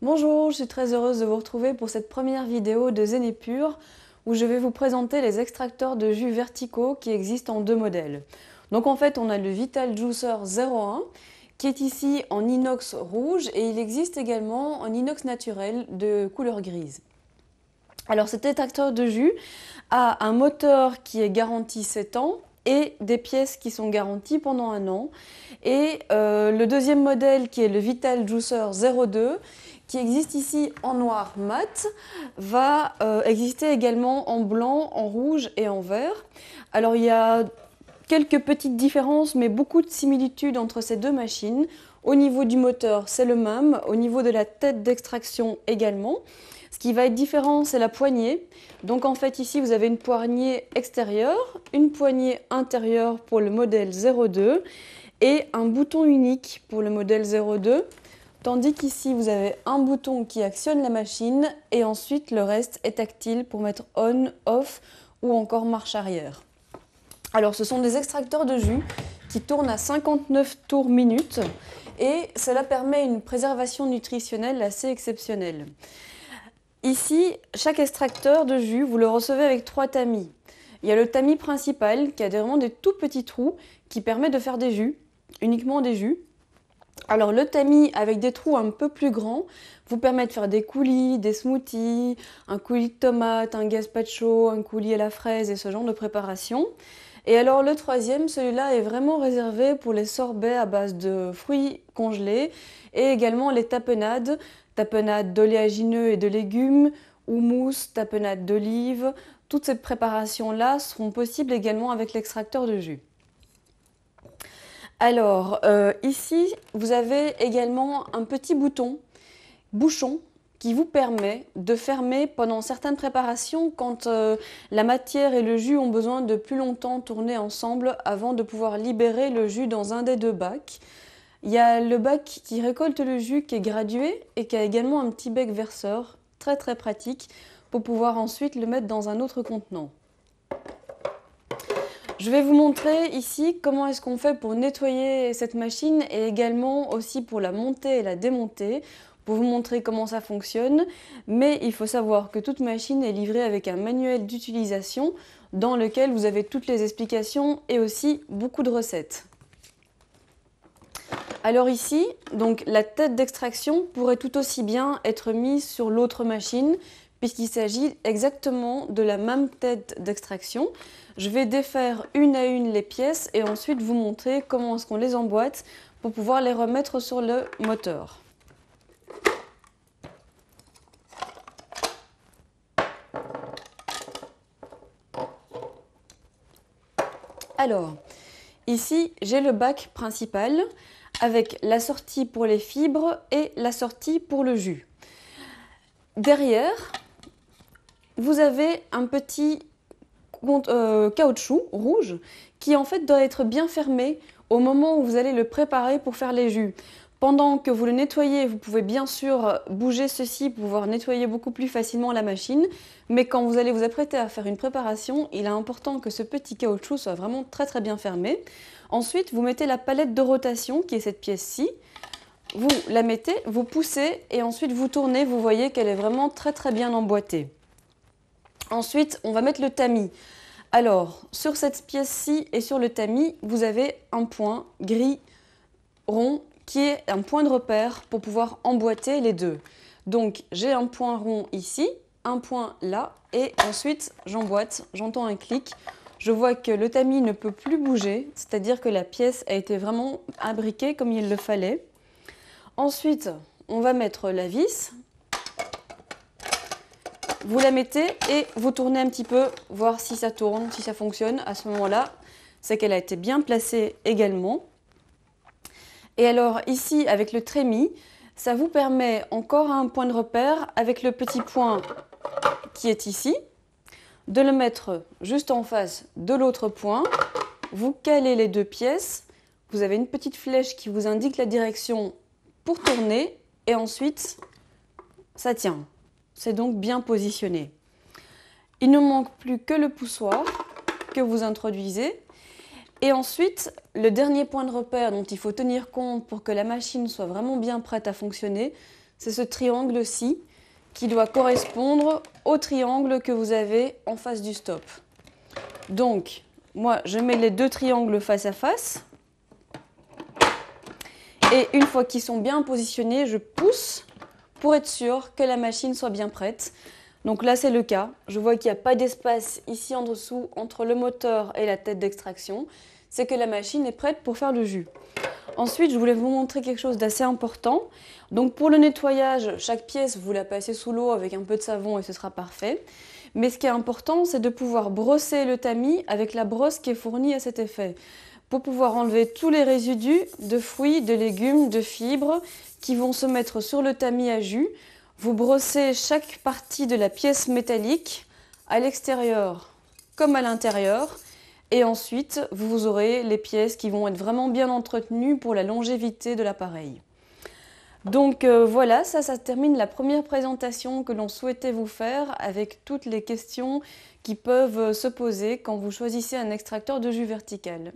Bonjour, je suis très heureuse de vous retrouver pour cette première vidéo de Zenepure où je vais vous présenter les extracteurs de jus verticaux qui existent en deux modèles. Donc en fait on a le Vital Juicer 01 qui est ici en inox rouge et il existe également en inox naturel de couleur grise. Alors cet extracteur de jus a un moteur qui est garanti 7 ans et des pièces qui sont garanties pendant 1 an. Et le deuxième modèle qui est le Vital Juicer 02 qui existe ici en noir mat, va exister également en blanc, en rouge et en vert. Alors il y a quelques petites différences mais beaucoup de similitudes entre ces deux machines. Au niveau du moteur c'est le même, au niveau de la tête d'extraction également. Ce qui va être différent, c'est la poignée. Donc en fait ici vous avez une poignée extérieure, une poignée intérieure pour le modèle 02 et un bouton unique pour le modèle 02. Tandis qu'ici vous avez un bouton qui actionne la machine et ensuite le reste est tactile pour mettre on, off ou encore marche arrière. Alors ce sont des extracteurs de jus qui tournent à 59 tours minute et cela permet une préservation nutritionnelle assez exceptionnelle. Ici, chaque extracteur de jus, vous le recevez avec 3 tamis. Il y a le tamis principal qui a vraiment des tout petits trous qui permet de faire des jus, uniquement des jus. Alors le tamis avec des trous un peu plus grands vous permet de faire des coulis, des smoothies, un coulis de tomate, un gazpacho, un coulis à la fraise et ce genre de préparation. Et alors le troisième, celui-là est vraiment réservé pour les sorbets à base de fruits congelés et également les tapenades, tapenades d'oléagineux et de légumes, houmous, tapenades d'olives. Toutes ces préparations-là seront possibles également avec l'extracteur de jus. Alors, ici, vous avez également un petit bouchon, qui vous permet de fermer pendant certaines préparations quand la matière et le jus ont besoin de plus longtemps tourner ensemble avant de pouvoir libérer le jus dans un des deux bacs. Il y a le bac qui récolte le jus qui est gradué et qui a également un petit bec verseur, très très pratique, pour pouvoir ensuite le mettre dans un autre contenant. Je vais vous montrer ici comment est-ce qu'on fait pour nettoyer cette machine et également aussi pour la monter et la démonter, pour vous montrer comment ça fonctionne. Mais il faut savoir que toute machine est livrée avec un manuel d'utilisation dans lequel vous avez toutes les explications et aussi beaucoup de recettes. Alors ici, donc la tête d'extraction pourrait tout aussi bien être mise sur l'autre machine puisqu'il s'agit exactement de la même tête d'extraction. Je vais défaire une à une les pièces et ensuite vous montrer comment est-ce qu'on les emboîte pour pouvoir les remettre sur le moteur. Alors, ici j'ai le bac principal avec la sortie pour les fibres et la sortie pour le jus. Derrière, vous avez un petit caoutchouc rouge qui en fait doit être bien fermé au moment où vous allez le préparer pour faire les jus. Pendant que vous le nettoyez, vous pouvez bien sûr bouger ceci pour pouvoir nettoyer beaucoup plus facilement la machine, mais quand vous allez vous apprêter à faire une préparation, il est important que ce petit caoutchouc soit vraiment très très bien fermé. Ensuite, vous mettez la palette de rotation qui est cette pièce-ci. Vous la mettez, vous poussez et ensuite vous tournez, vous voyez qu'elle est vraiment très très bien emboîtée. Ensuite, on va mettre le tamis. Alors, sur cette pièce-ci et sur le tamis, vous avez un point gris rond qui est un point de repère pour pouvoir emboîter les deux. Donc, j'ai un point rond ici, un point là, et ensuite j'emboîte, j'entends un clic. Je vois que le tamis ne peut plus bouger, c'est-à-dire que la pièce a été vraiment imbriquée comme il le fallait. Ensuite, on va mettre la vis. Vous la mettez et vous tournez un petit peu, voir si ça tourne, si ça fonctionne. À ce moment-là, c'est qu'elle a été bien placée également. Et alors ici, avec le trémis, ça vous permet encore un point de repère avec le petit point qui est ici, de le mettre juste en face de l'autre point. Vous calez les deux pièces. Vous avez une petite flèche qui vous indique la direction pour tourner et ensuite, ça tient. C'est donc bien positionné. Il ne manque plus que le poussoir que vous introduisez. Et ensuite, le dernier point de repère dont il faut tenir compte pour que la machine soit vraiment bien prête à fonctionner, c'est ce triangle-ci qui doit correspondre au triangle que vous avez en face du stop. Donc, moi, je mets les deux triangles face à face. Et une fois qu'ils sont bien positionnés, je pousse pour être sûr que la machine soit bien prête. Donc là, c'est le cas. Je vois qu'il n'y a pas d'espace ici en dessous entre le moteur et la tête d'extraction. C'est que la machine est prête pour faire le jus. Ensuite, je voulais vous montrer quelque chose d'assez important. Donc pour le nettoyage, chaque pièce, vous la passez sous l'eau avec un peu de savon et ce sera parfait. Mais ce qui est important, c'est de pouvoir brosser le tamis avec la brosse qui est fournie à cet effet, pour pouvoir enlever tous les résidus de fruits, de légumes, de fibres qui vont se mettre sur le tamis à jus. Vous brossez chaque partie de la pièce métallique, à l'extérieur comme à l'intérieur. Et ensuite, vous aurez les pièces qui vont être vraiment bien entretenues pour la longévité de l'appareil. Donc voilà, ça termine la première présentation que l'on souhaitait vous faire avec toutes les questions qui peuvent se poser quand vous choisissez un extracteur de jus vertical.